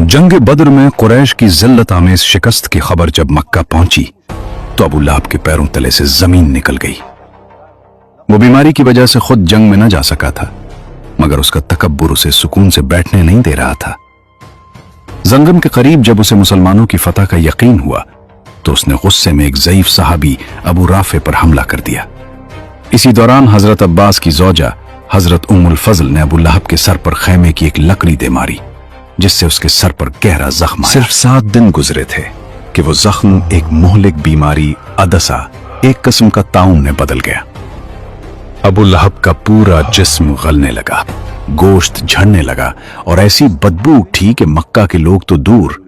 जंग बद्र में कुरैश की जिल्लत आमेज शिकस्त की खबर जब मक्का पहुंची तो अबू लहब के पैरों तले से जमीन निकल गई। वो बीमारी की वजह से खुद जंग में न जा सका था, मगर उसका तकब्बुर उसे सुकून से बैठने नहीं दे रहा था। जंगम के करीब जब उसे मुसलमानों की फतह का यकीन हुआ तो उसने गुस्से में एक ज़ईफ सहाबी अबू राफे पर हमला कर दिया। इसी दौरान हजरत अब्बास की ज़ौजा हजरत उम्मुल फजल ने अबू लहब के सर पर खैमे की एक लकड़ी दे मारी, जिससे उसके सर पर गहरा जख्म आया। सिर्फ 7 दिन गुजरे थे कि वो जख्म एक मोहलिक बीमारी अदसा, एक किस्म का ताउन में बदल गया। अबू लहब का पूरा जिस्म गलने लगा, गोश्त झड़ने लगा और ऐसी बदबू उठी कि मक्का के लोग तो दूर,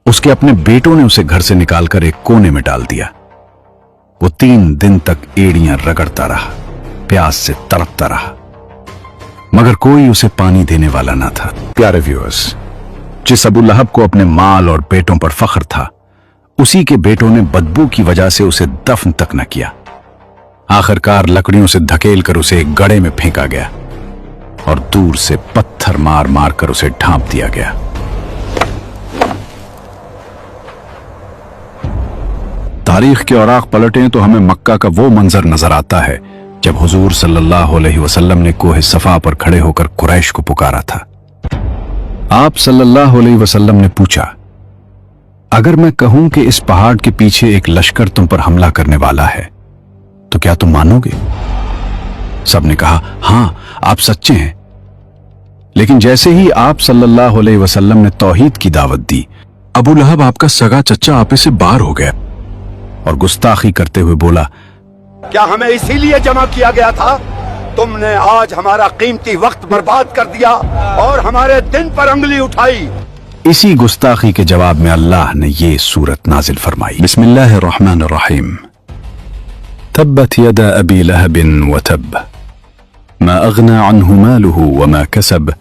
उसके अपने बेटों ने उसे घर से निकालकर एक कोने में डाल दिया। वो 3 दिन तक एड़ियां रगड़ता रहा, प्यास से तड़पता रहा, मगर कोई उसे पानी देने वाला ना था। प्यारे व्यूअर्स, जिस अबू लहब को अपने माल और बेटों पर फख्र था, उसी के बेटों ने बदबू की वजह से उसे दफन तक न किया। आखिरकार लकड़ियों से धकेल कर उसे एक गड्ढे में फेंका गया और दूर से पत्थर मार मार कर उसे ढांप दिया गया। तारीख के औराक पलटें तो हमें मक्का का वो मंजर नजर आता है जब हुजूर सल्लल्लाहु अलैहि वसल्लम ने कोहे सफा पर खड़े होकर कुरैश को पुकारा था। आप सल्लल्लाहु अलैहि वसल्लम ने पूछा, अगर मैं कहूं कि इस पहाड़ के पीछे एक लश्कर तुम पर हमला करने वाला है तो क्या तुम मानोगे? सबने कहा, हां, आप सच्चे हैं। लेकिन जैसे ही आप सल्लल्लाहु अलैहि वसल्लम ने तौहीद की दावत दी, अबू लहब आपका सगा चच्चा आपे से बाहर हो गया और गुस्ताखी करते हुए बोला, क्या हमें इसीलिए जमा किया गया था? तुमने आज हमारा कीमती वक्त बर्बाद कर दिया और हमारे दिन पर उंगली उठाई। इसी गुस्ताखी के जवाब में अल्लाह ने ये सूरत नाजिल फरमाई। बिस्मिल्लाहिर्रहमानिर्रहीम। तब्बत यदा अबी लहबिन व तब, मा अगना अन्हु मालुहु व मा कसब,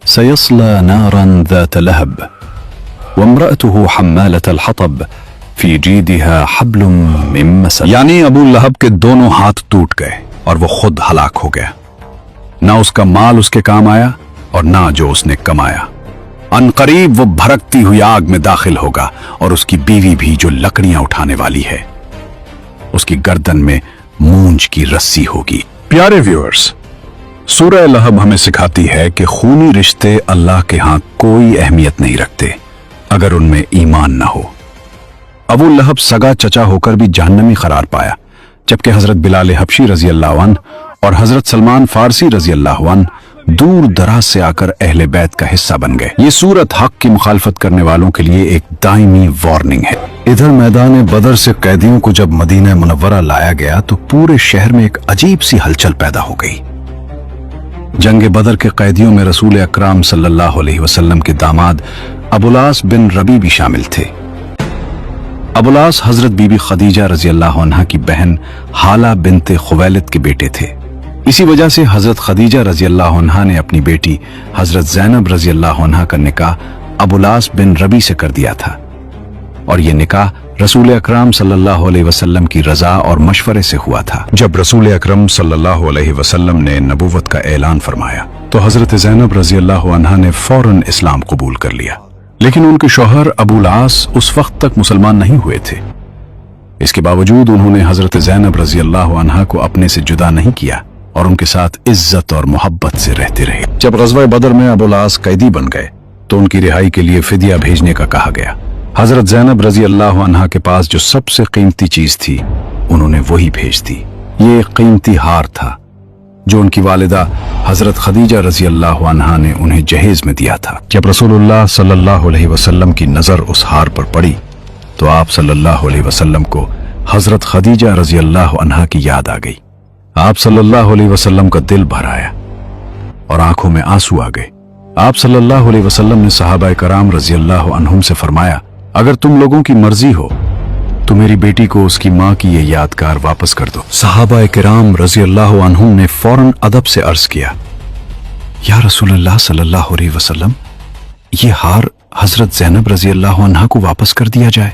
सयस्ला नारन ذات लहब, वम्रअतुहु हम्मालतल हतब, फी जीदिहा हब्लुम मिन मसद। यानी अबू लहब के दोनों हाथ टूट गए और वो खुद हलाक हो गया। ना उसका माल उसके काम आया और ना जो उसने कमाया। अनकरीब वो भड़कती हुई आग में दाखिल होगा और उसकी बीवी भी, जो लकड़ियां उठाने वाली है, उसकी गर्दन में मूंज की रस्सी होगी। प्यारे व्यूअर्स, सूरह लहब हमें सिखाती है कि खूनी रिश्ते अल्लाह के हां कोई अहमियत नहीं रखते अगर उनमें ईमान ना हो। अबू लहब सगा चचा होकर भी जहन्नमी करार पाया, जबकि हजरत बिलाल हबशी रजी अल्लाह अन्हु और हजरत सलमान फारसी रजी अल्लाह अन्हु दूर दराज से आकर अहले बैत का हिस्सा बन गए। ये सूरत हक की मुखालफत करने वालों के लिए एक दायमी वार्निंग है। इधर मैदान बदर से कैदियों को जब मदीना मुनव्वरा लाया गया तो पूरे शहर में एक अजीब सी हलचल पैदा हो गई। जंग बदर के कैदियों में रसूल अकराम सल्लल्लाहु अलैहि वसल्लम के दामाद अबुलास बिन रबी भी शामिल थे। अबुलास हजरत बीबी खदीजा रजी अल्लाह अन्हा की बहन हाला बिनते खुवैलिद के बेटे थे। इसी वजह से हजरत खदीजा रजी अल्लाह अन्हा ने अपनी बेटी हजरत ज़ैनब रजी अल्लाह अन्हा का निकाह अबुलास बिन रबी से कर दिया था और यह निकाह रसूल अकरम सल्लल्लाहु अलैहि वसल्लम की रजा और मशवरे से हुआ था। जब रसूल अकरम सल्लल्लाहु अलैहि वसल्लम ने नबूवत का ऐलान फरमाया तो हजरत ज़ैनब रजी अल्लाह अन्हा ने फौरन इस्लाम कबूल कर लिया, लेकिन उनके शौहर अबुलास उस वक्त तक मुसलमान नहीं हुए थे। इसके बावजूद उन्होंने हजरत ज़ैनब रजी अल्लाह अन्हा को अपने से जुदा नहीं किया और उनके साथ इज्जत और मोहब्बत से रहते रहे। जब ग़ज़वा बदर में अबुलास कैदी बन गए तो उनकी रिहाई के लिए फिदिया भेजने का कहा गया। हजरत ज़ैनब रजी अल्लाह अन्हा के पास जो सबसे कीमती चीज थी उन्होंने वही भेज दी। ये एक कीमती हार था जो उनकी वालिदा हजरत खदीजा रजी अल्लाह अन्हा ने उन्हें जहेज में दिया था। जब रसूलुल्लाह सल्लल्लाहु अलैहि वसल्लम की नजर उस हार पर पड़ी तो आप सल्लल्लाहु अलैहि वसल्लम को हजरत खदीजा रजी अल्लाह अन्हा की याद आ गई। आप सल्लल्लाहु अलैहि वसल्लम का दिल भर आया और आंखों में आंसू आ गए। आप सल्लल्लाहु अलैहि वसल्लम ने सहाबा कराम रजी अल्लाह अन्हुम से फरमाया, अगर तुम लोगों की मर्जी हो तो मेरी बेटी को उसकी माँ की ये यादगार वापस कर दो। सहाबा किराम रजी अल्लाह अन्हुम ने फौरन अदब से अर्ज किया, या रसूलल्लाह सल्लल्लाहु अलैहि वसल्लम, ये हार हजरत ज़ैनब रजी अल्लाह अन्हा को वापस कर दिया जाए।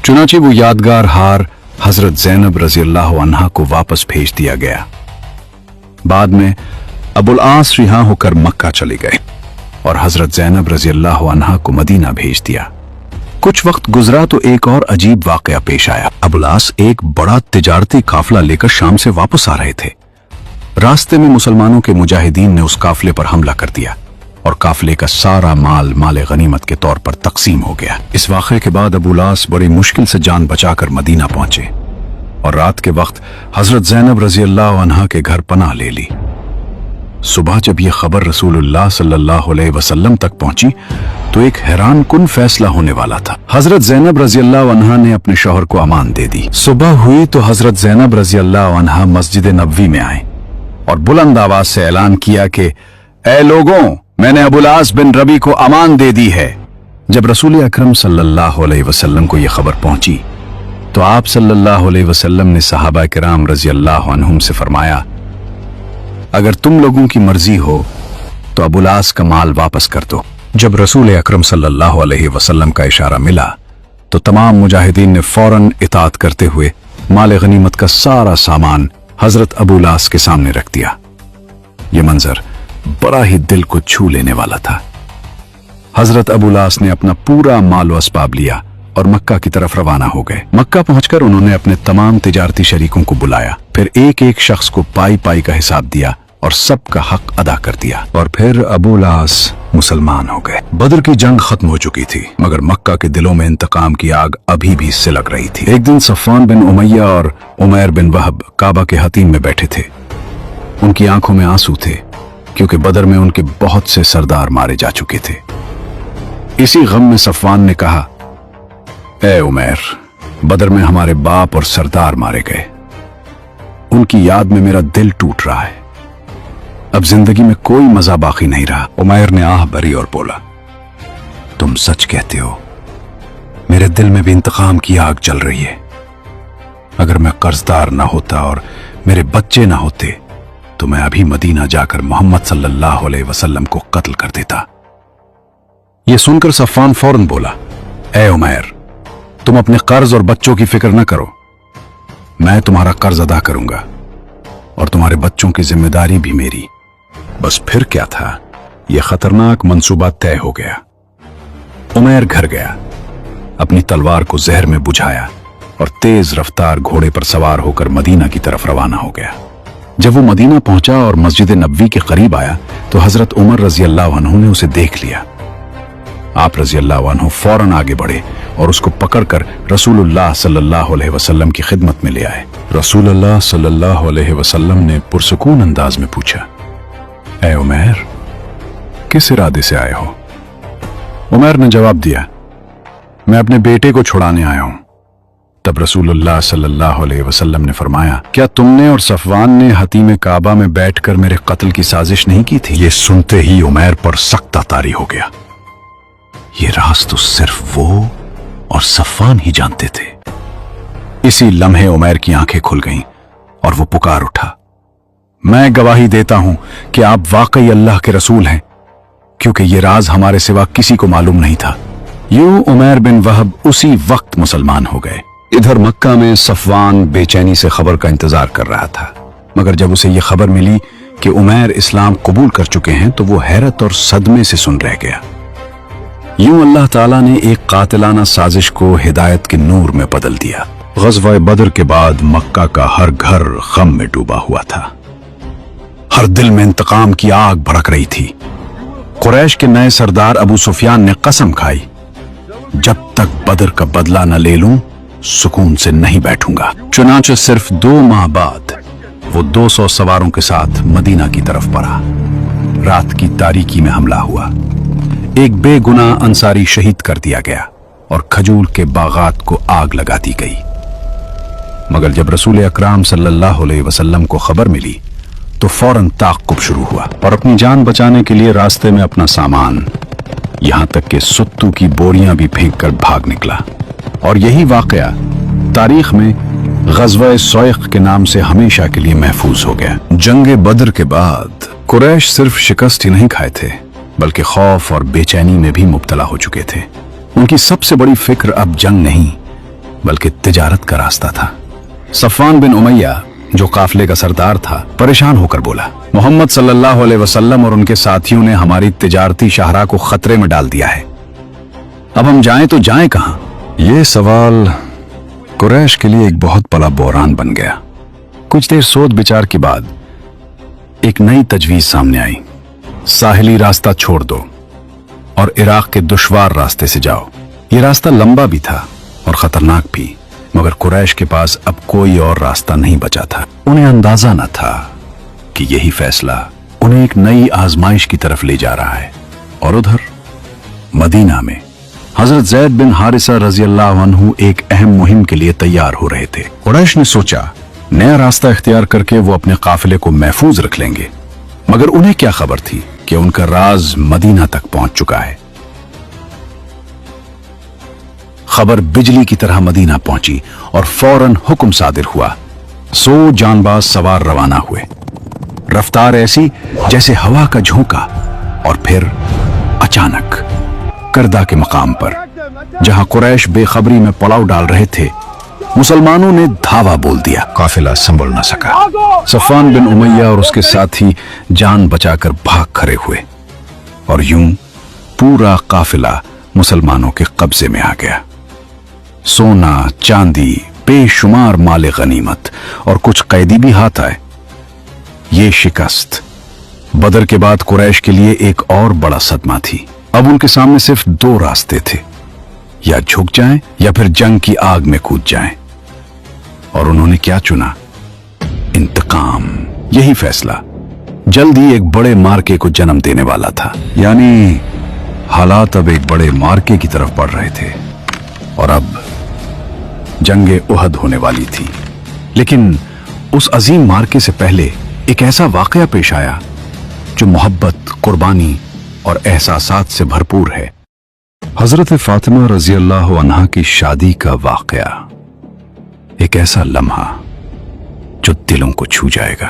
चुनांचे वो यादगार हार हजरत ज़ैनब रजी अल्लाह अन्हा को वापस भेज दिया गया। बाद में अबुल आस रिहा होकर मक्का चले गए। और हजरत ज़ैनब रजी अल्लाह अन्हा को मदीना भेज दिया। कुछ वक्त गुजरा तो एक और अजीब वाकया पेश आया। अबुल आस एक बड़ा तिजारती काफिला लेकर शाम से वापस आ रहे थे। रास्ते में मुसलमानों के मुजाहिदीन ने उस काफिले पर हमला कर दिया और काफिले का सारा माल गनीमत के तौर पर तकसीम हो गया। इस वाक़े के बाद अबुल आस बड़ी मुश्किल से जान बचाकर मदीना पहुंचे और रात के वक्त हजरत ज़ैनब रजी अल्लाह अन्हा के घर पनाह ले ली। सुबह जब यह खबर रसूलुल्लाह सल्लल्लाहु अलैहि वसल्लम तक पहुंची तो एक हैरान कुन फैसला होने वाला था। हजरत ज़ैनब रजी अल्लाह अन्हा ने अपने शौहर को अमान दे दी। सुबह हुई तो हजरत ज़ैनब रजी अल्लाह अन्हा मस्जिद नबवी में आए और बुलंद आवाज से ऐलान किया कि ऐ लोगों, मैंने अबुल आस बिन रबी को अमान दे दी है। जब रसूल अकरम सल्लल्लाहु अलैहि वसल्लम को यह खबर पहुंची तो आप सल्लल्लाहु अलैहि वसल्लम ने सहाबा किराम रजी अल्लाह अन्हुम से फरमाया, अगर तुम लोगों की मर्जी हो तो अबुल आस का माल वापस कर दो। जब रसूल अकरम सल्लल्लाहु अलैहि वसल्लम का इशारा मिला तो तमाम मुजाहिदीन ने फौरन इताअत करते हुए माल गनीमत का सारा सामान हजरत अबुल आस के सामने रख दिया। यह मंजर बड़ा ही दिल को छू लेने वाला था। हजरत अबुल आस ने अपना पूरा माल व असबाब लिया और मक्का की तरफ रवाना हो गए। मक्का पहुंचकर उन्होंने अपने तमाम तिजारती शरीकों को बुलाया, फिर एक एक शख्स को पाई पाई का हिसाब दिया और सबका हक अदा कर दिया और फिर अबुल आस मुसलमान हो गए। बदर की जंग खत्म हो चुकी थी मगर मक्का के दिलों में इंतकाम की आग अभी भी सिलक रही थी। एक दिन सफ़वान बिन उमैया और उमैर बिन वहब काबा के हतीम में बैठे थे। उनकी आंखों में आंसू थे क्योंकि बदर में उनके बहुत से सरदार मारे जा चुके थे। इसी गम में सफ़वान ने कहा, ए उमैर, बदर में हमारे बाप और सरदार मारे गए, उनकी याद में मेरा दिल टूट रहा है। अब जिंदगी में कोई मजा बाकी नहीं रहा। उमैर ने आह भरी और बोला, तुम सच कहते हो, मेरे दिल में भी इंतकाम की आग जल रही है। अगर मैं कर्जदार ना होता और मेरे बच्चे ना होते तो मैं अभी मदीना जाकर मोहम्मद सल्लल्लाहु अलैहि वसल्लम को कत्ल कर देता। यह सुनकर सफ़वान फौरन बोला, ए उमैर, तुम अपने कर्ज और बच्चों की फिक्र न करो, मैं तुम्हारा कर्ज अदा करूंगा और तुम्हारे बच्चों की जिम्मेदारी भी मेरी। बस फिर क्या था, यह खतरनाक मंसूबा तय हो गया। उमैर घर गया, अपनी तलवार को जहर में बुझाया और तेज रफ्तार घोड़े पर सवार होकर मदीना की तरफ रवाना हो गया। जब वो मदीना पहुंचा और मस्जिद नबवी के करीब आया तो हजरत उमर रजी अल्लाह अन्हु ने उसे देख लिया। आप रजी अल्लाह अन्हु फौरन आगे बढ़े और उसको पकड़कर रसूलुल्लाह सल्लल्लाहु अलैहि वसल्लम की खिदमत में ले आए। रसूलुल्लाह सल्लल्लाहु अलैहि वसल्लम ने पुरसुकून अंदाज में पूछा, ए उमैर, किस इरादे से आए हो? उमैर ने जवाब दिया, मैं अपने बेटे को छुड़ाने आया हूं। तब रसूलुल्लाह सल्लल्लाहु अलैहि वसल्लम ने फरमाया, क्या तुमने और सफ़वान ने हतीम काबा में बैठकर मेरे कत्ल की साजिश नहीं की थी? ये सुनते ही उमैर पर सख्त तारी हो गया। ये राज तो सिर्फ वो और सफ़वान ही जानते थे। इसी लम्हे उमैर की आंखें खुल गईं और वो पुकार उठा, मैं गवाही देता हूं कि आप वाकई अल्लाह के रसूल हैं, क्योंकि ये राज हमारे सिवा किसी को मालूम नहीं था। यूं उमैर बिन वहब उसी वक्त मुसलमान हो गए। इधर मक्का में सफ़वान बेचैनी से खबर का इंतजार कर रहा था, मगर जब उसे यह खबर मिली कि उमैर इस्लाम कबूल कर चुके हैं तो वो हैरत और सदमे से सुन रह गया। यूं अल्लाह ताला ने एक कातिलाना साजिश को हिदायत के नूर में बदल दिया। ग़ज़वा बदर के बाद मक्का का हर घर गम में डूबा हुआ था। हर दिल में इंतकाम की आग भड़क रही थी। कुरैश के नए सरदार अबू सुफियान ने कसम खाई, जब तक बदर का बदला न ले लूं सुकून से नहीं बैठूंगा। चुनांचे सिर्फ 2 माह बाद वो 200 सवारों के साथ मदीना की तरफ बढ़ा। रात की तारीकी में हमला हुआ। एक बेगुनाह अंसारी शहीद कर दिया गया और खजूर के बागात को आग लगा दी गई। मगर जब रसूल अकराम सल्लल्लाहु अलैहि वसल्लम को खबर मिली तो फौरन ताक़ुब शुरू हुआ और अपनी जान बचाने के लिए रास्ते में अपना सामान, यहां तक कि सुत्तू की बोरियां भी फेंक कर भाग निकला। और यही वाकया तारीख में ग़ज़वा सौइक़ के नाम से हमेशा के लिए महफूज हो गया। जंग बदर के बाद कुरैश सिर्फ शिकस्त ही नहीं खाए थे बल्कि खौफ और बेचैनी में भी मुब्तला हो चुके थे। उनकी सबसे बड़ी फिक्र अब जंग नहीं बल्कि तिजारत का रास्ता था। सफ़वान बिन उमैया जो काफिले का सरदार था, परेशान होकर बोला, मोहम्मद सल्लल्लाहु अलैहि वसल्लम और उनके साथियों ने हमारी तिजारती शाहराह को खतरे में डाल दिया है। अब हम जाएं तो जाएं कहां? ये सवाल कुरैश के लिए एक बहुत बड़ा बहरान बन गया। कुछ देर सोच विचार के बाद एक नई तजवीज सामने आई। साहिली रास्ता छोड़ दो और इराक के दुश्वार रास्ते से जाओ। ये रास्ता लंबा भी था और खतरनाक भी, मगर कुरैश के पास अब कोई और रास्ता नहीं बचा था। उन्हें अंदाजा न था कि यही फैसला उन्हें एक नई आजमाइश की तरफ ले जा रहा है। और उधर मदीना में हजरत ज़ैद बिन हारिसा रजी अल्लाह अन्हु एक अहम मुहिम के लिए तैयार हो रहे थे। कुरैश ने सोचा नया रास्ता इख्तियार करके वो अपने काफिले को महफूज रख लेंगे, मगर उन्हें क्या खबर थी कि उनका राज मदीना तक पहुंच चुका है। खबर बिजली की तरह मदीना पहुंची और फौरन हुक्म सादिर हुआ। 100 जानबाज सवार रवाना हुए। रफ्तार ऐसी जैसे हवा का झोंका, और फिर अचानक करदा के मकाम पर, जहां कुरैश बेखबरी में पड़ाव डाल रहे थे, मुसलमानों ने धावा बोल दिया। काफिला संभल न सका। सफवान बिन उमैया और उसके साथी जान बचाकर भाग खड़े हुए और यूं पूरा काफिला मुसलमानों के कब्जे में आ गया। सोना, चांदी, बेशुमार माले गनीमत और कुछ कैदी भी हाथ आए। ये शिकस्त बदर के बाद कुरैश के लिए एक और बड़ा सदमा थी। अब उनके सामने सिर्फ 2 रास्ते थे, या झुक जाएं या फिर जंग की आग में कूद जाएं। और उन्होंने क्या चुना? इंतकाम। यही फैसला जल्द ही एक बड़े मार्के को जन्म देने वाला था। यानी हालात अब एक बड़े मार्के की तरफ बढ़ रहे थे और अब जंगे उहद होने वाली थी। लेकिन उस अजीम मार्के से पहले एक ऐसा वाकया पेश आया जो मोहब्बत, कुर्बानी और एहसासात से भरपूर है। हजरत फातिमा रजी अल्लाह अन्हा की शादी का वाकया, एक ऐसा लम्हा जो दिलों को छू जाएगा।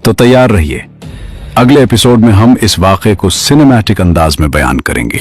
तो तैयार रहिए, अगले एपिसोड में हम इस वाकये को सिनेमैटिक अंदाज में बयान करेंगे।